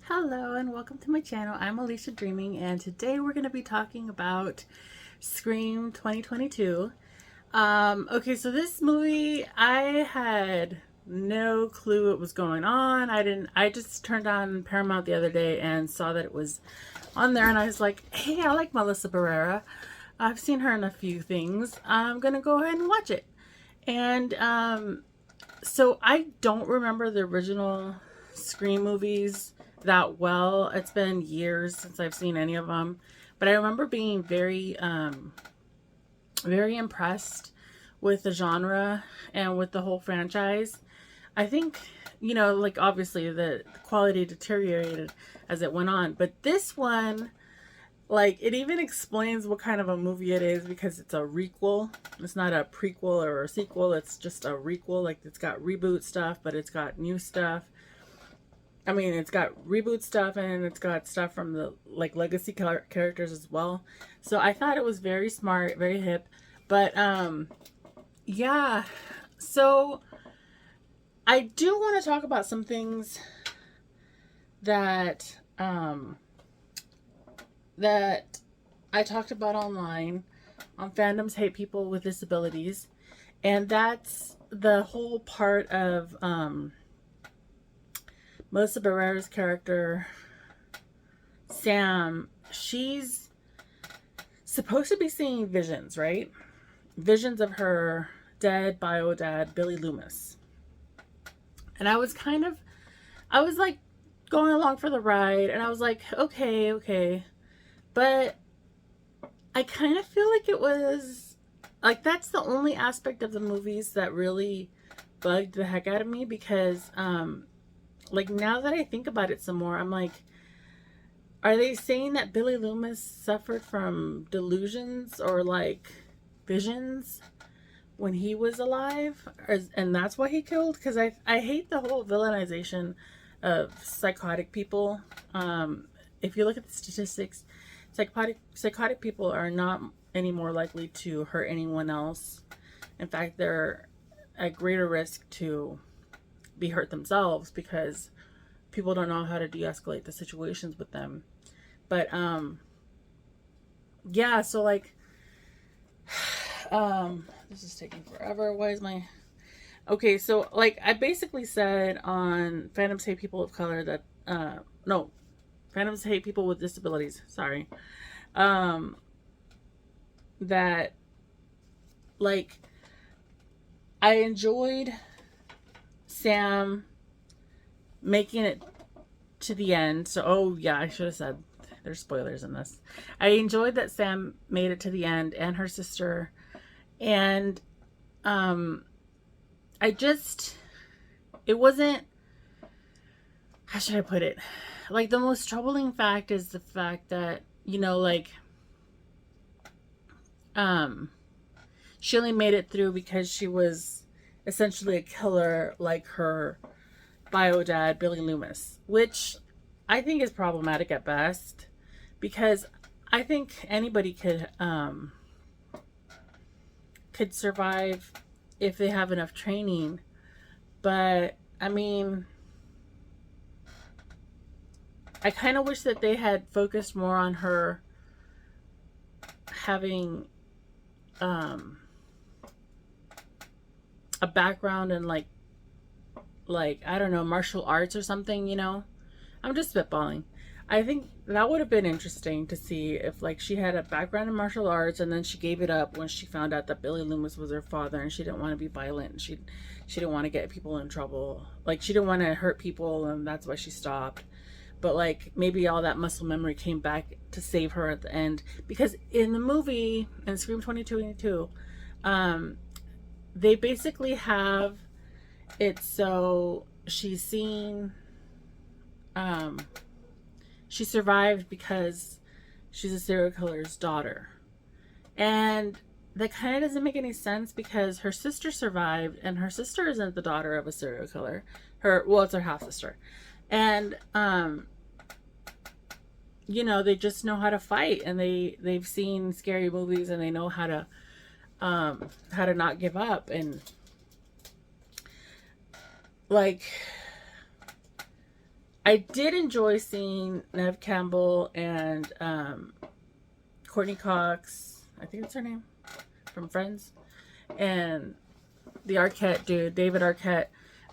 Hello and welcome to my channel. I'm Alicia Dreaming, and today we're going to be talking about Scream 2022. Okay, so this movie, I had no clue what was going on. I just turned on Paramount the other day and saw that it was on there, and I was like, hey, I like Melissa Barrera. I've seen her in a few things. I'm going to go ahead and watch it. And so I don't remember the original Scream movies that well. It's been years since I've seen any of them, but I remember being very impressed with the genre and with the whole franchise. I think, like obviously the quality deteriorated as it went on, but this one, like, it even explains what kind of a movie it is because it's a requel. It's not a prequel or a sequel. It's just a requel. Like, it's got reboot stuff, but it's got new stuff. I mean, it's got reboot stuff and it's got stuff from the like legacy characters as well. So I thought it was very smart, very hip. But yeah. So I do want to talk about some things that that I talked about online on Fandoms Hate People with Disabilities, and that's the whole part of Melissa Barrera's character, Sam. She's supposed to be seeing visions, right? Visions of her dead bio dad, Billy Loomis. And I was like going along for the ride, and I was like, okay. But I kind of feel like it was, like, that's the only aspect of the movies that really bugged the heck out of me because, like, now that I think about it some more, I'm like, are they saying that Billy Loomis suffered from delusions or like visions when he was alive? And that's why he killed? Because I hate the whole villainization of psychotic people. If you look at the statistics, psychotic people are not any more likely to hurt anyone else. In fact, they're at greater risk to be hurt themselves because people don't know how to de-escalate the situations with them. But yeah, so like this is taking forever. Why is my okay, so like I basically said on Fandoms Hate People of Color that no, Fandoms Hate People with Disabilities, sorry. That like I enjoyed Sam making it to the end. So, oh yeah, I should have said there's spoilers in this. I enjoyed that Sam made it to the end and her sister. And it wasn't, how should I put it? Like, the most troubling fact is the fact that, like, she only made it through because she was essentially a killer like her bio dad, Billy Loomis, which I think is problematic at best because I think anybody could survive if they have enough training. But I mean, I kind of wish that they had focused more on her having a background in like I don't know, martial arts or something. I'm just spitballing. I think that would have been interesting to see if like she had a background in martial arts and then she gave it up when she found out that Billy Loomis was her father and she didn't want to be violent and she didn't want to get people in trouble. Like, she didn't want to hurt people and that's why she stopped. But like maybe all that muscle memory came back to save her at the end, because in the movie in Scream 2022, they basically have it so she's seen she survived because she's a serial killer's daughter, and that kind of doesn't make any sense because her sister survived and her sister isn't the daughter of a serial killer. It's her half sister, and they just know how to fight, and they've seen scary movies and they know how to not give up. And like, I did enjoy seeing Nev Campbell and Courtney Cox, I think that's her name, from Friends, and the Arquette dude, David Arquette.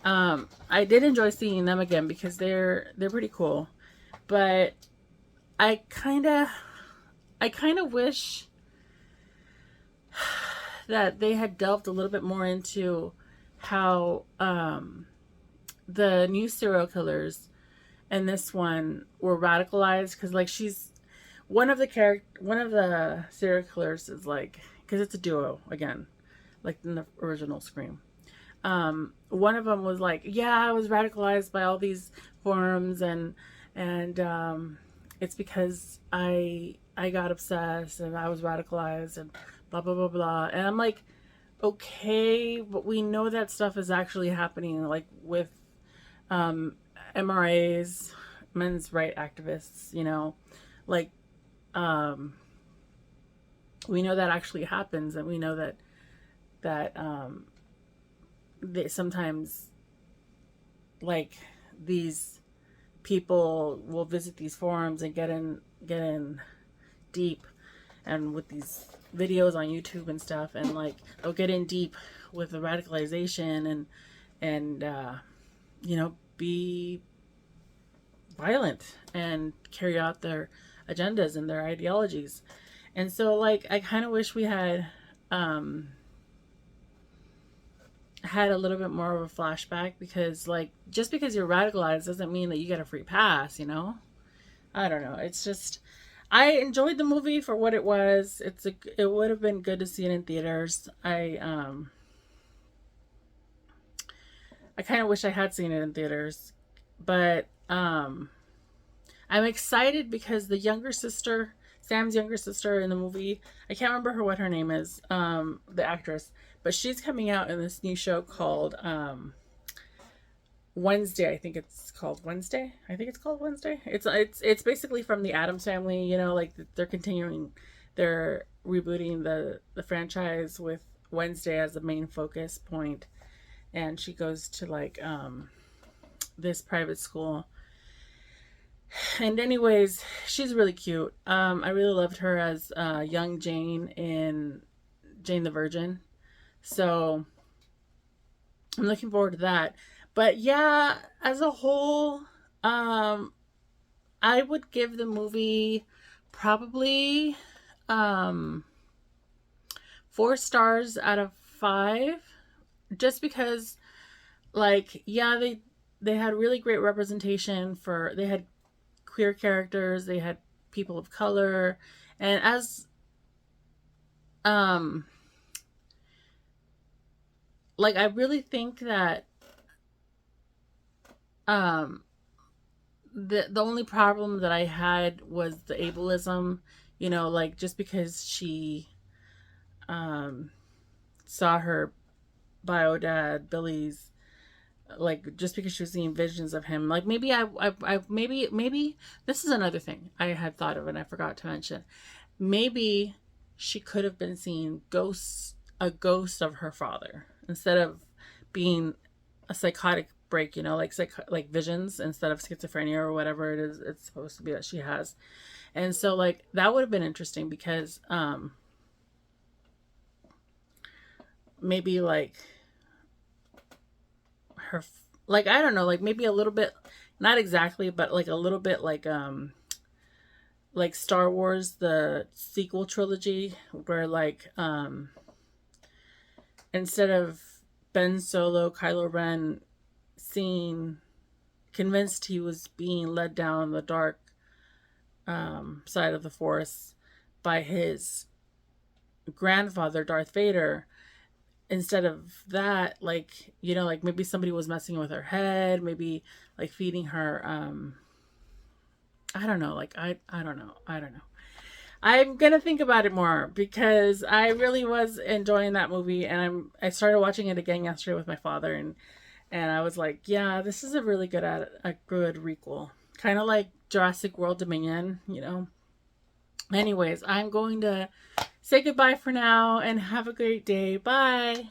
I did enjoy seeing them again because they're pretty cool, but I kind of wish that they had delved a little bit more into how the new serial killers and this one were radicalized, because like she's one of the serial killers is like, because it's a duo again, like in the original Scream. One of them was like, yeah, I was radicalized by all these forums, and it's because I got obsessed and I was radicalized and blah blah blah blah. And I'm like, okay, but we know that stuff is actually happening, like with MRAs, men's right activists, you know, like we know that actually happens, and we know that they sometimes, like, these people will visit these forums and get in deep, and with these videos on YouTube and stuff, and like they'll get in deep with the radicalization and you know, be violent and carry out their agendas and their ideologies. And so like I kind of wish we had had a little bit more of a flashback, because like just because you're radicalized doesn't mean that you get a free pass, you know? I don't know. It's just, I enjoyed the movie for what it was. It would have been good to see it in theaters. I kind of wish I had seen it in theaters, but I'm excited because the younger sister, Sam's younger sister in the movie, I can't remember what her name is, the actress, but she's coming out in this new show called Wednesday. I think it's called Wednesday. It's basically from the Addams Family, you know, like they're rebooting the franchise with Wednesday as the main focus point, and she goes to like this private school. And anyways, she's really cute. I really loved her as young Jane in Jane the Virgin. So I'm looking forward to that. But yeah, as a whole, I would give the movie probably 4 stars out of 5, just because, like, yeah, they had really great representation they had queer characters, they had people of color, and as like I really think that the only problem that I had was the ableism, you know, like just because she saw her bio dad Billy's, like just because she was seeing visions of him, like maybe maybe this is another thing I had thought of and I forgot to mention. Maybe she could have been seeing a ghost of her father, instead of being a psychotic break, you know, like visions, instead of schizophrenia or whatever it is it's supposed to be that she has. And so like that would have been interesting, because maybe like her, like, I don't know, like maybe a little bit, not exactly, but like a little bit like Star Wars, the sequel trilogy, where like instead of Ben Solo, Kylo Ren convinced he was being led down the dark side of the Force by his grandfather, Darth Vader. Instead of that, like, you know, like maybe somebody was messing with her head, maybe like feeding her, I don't know, like, I don't know. I'm gonna think about it more, because I really was enjoying that movie, and I started watching it again yesterday with my father, and I was like, yeah, this is a really good requel, kind of like Jurassic World Dominion, you know. Anyways, I'm going to say goodbye for now and have a great day. Bye.